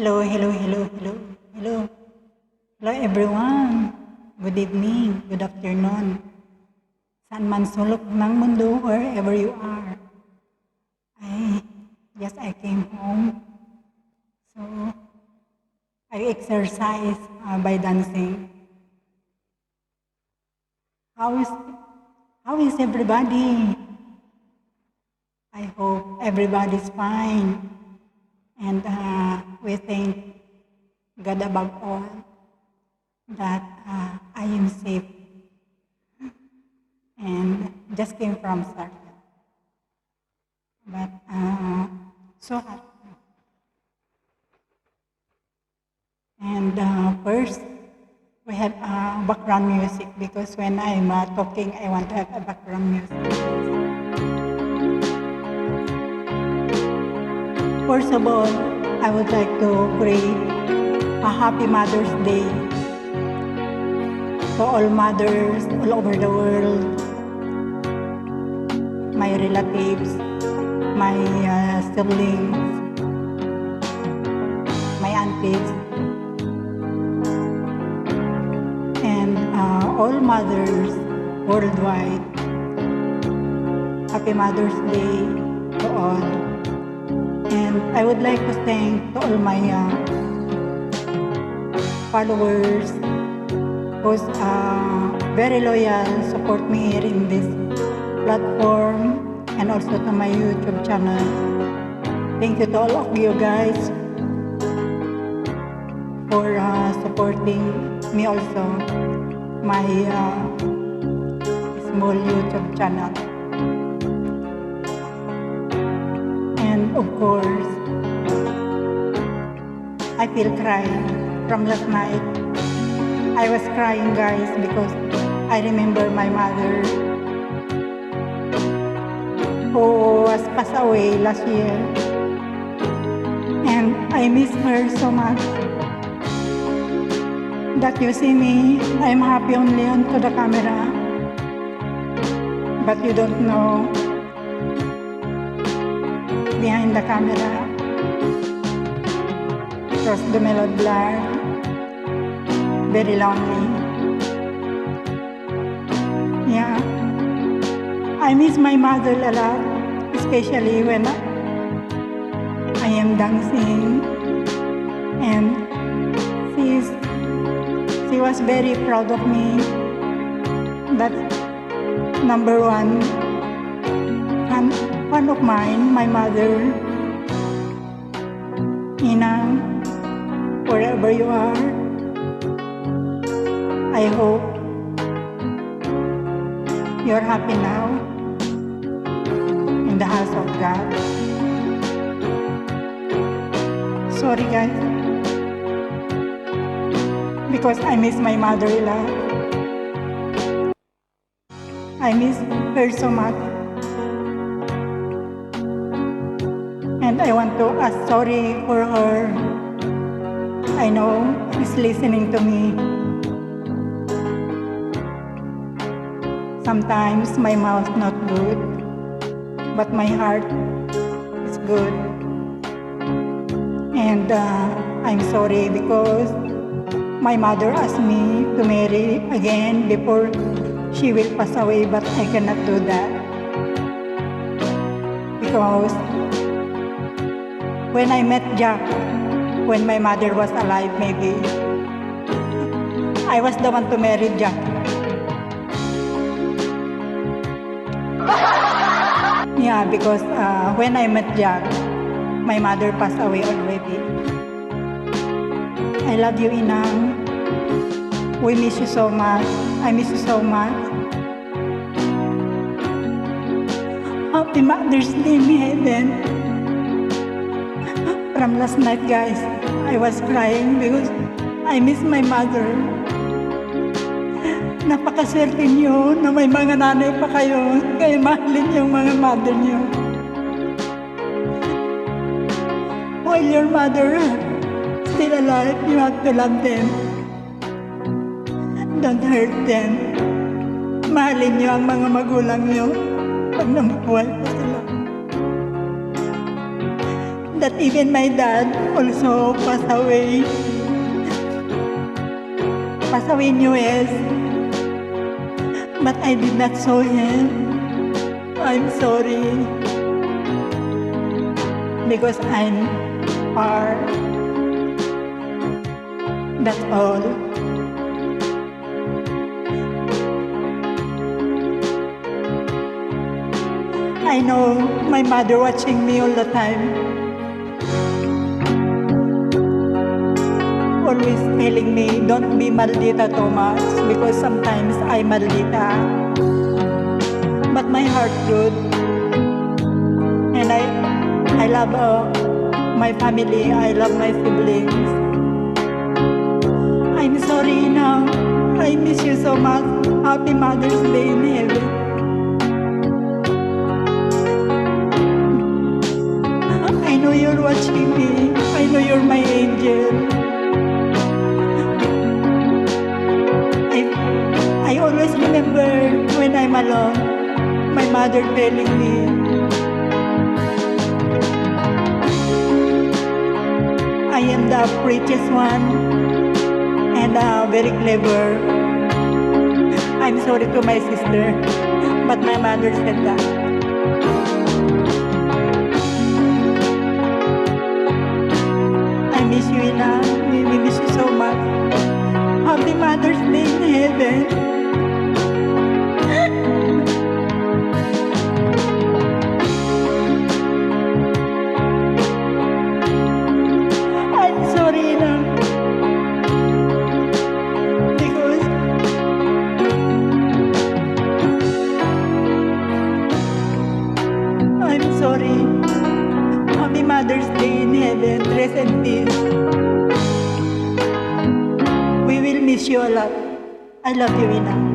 Hello, hello, hello, hello, hello. Hello everyone. Good evening, good afternoon. Saan man sulok ng mundo, wherever you are. I came home. So, I exercise by dancing. How is everybody? I hope everybody's fine. And we thank God above all that I am safe and just came from Sarnia. But so happy. And first, we have background music because when I'm talking, I want to have a background music. First of all, I would like to pray a happy Mother's Day to all mothers all over the world, my relatives, my siblings, my aunties, and all mothers worldwide. Happy Mother's Day to all. And I would like to thank to all my followers who's very loyal, support me here in this platform and also to my YouTube channel. Thank you to all of you guys for supporting me also, my small YouTube channel. And of course, I feel crying from last night. I was crying, guys, because I remember my mother who was passed away last year. And I miss her so much. That you see me, I'm happy only onto the camera. But you don't know behind the camera, across the melody blur, very lonely. Yeah, I miss my mother a lot, especially when I am dancing, and she was very proud of me. That's number one. One of mine, my mother, Inang, wherever you are, I hope you're happy now in the house of God. Sorry guys, because I miss my mother a lot. I miss her so much. And I want to ask sorry for her. I know she's listening to me. Sometimes my mouth not good, but my heart is good. And I'm sorry because my mother asked me to marry again before she will pass away, but I cannot do that. Because when I met Jack, when my mother was alive maybe, I was the one to marry Jack. Yeah, because when I met Jack, my mother passed away already. I love you, Inang. We miss you so much. I miss you so much. Happy Mother's Day in heaven. From last night, guys, I was crying because I miss my mother. Napakaswerte niyo na may mga nanay pa kayo, kaya mahalin yung mga mother niyo. While your mother still alive, you have to love them. Don't hurt them. Mahalin niyo ang mga magulang niyo pag nabubuhay pa sila. that even my dad also passed away. Passed away in US. But I did not saw him. I'm sorry. Because I'm far. That's all. I know my mother watching me all the time. Always telling me, don't be maldita too much because sometimes I'm maldita. But my heart good. And I love my family. I love my siblings. I'm sorry now. I miss you so much. Happy Mother's Day in heaven. I know you're watching me. I know you're my angel. I always remember when I'm alone, my mother telling me, I am the prettiest one and very clever. I'm sorry to my sister, but my mother said that. I miss you enough. We miss you so much. Happy Mother's Day in heaven. I'm sorry na. Because I'm sorry. Happy Mother's Day in heaven. Rest in peace. We will miss you a lot. I love you enough.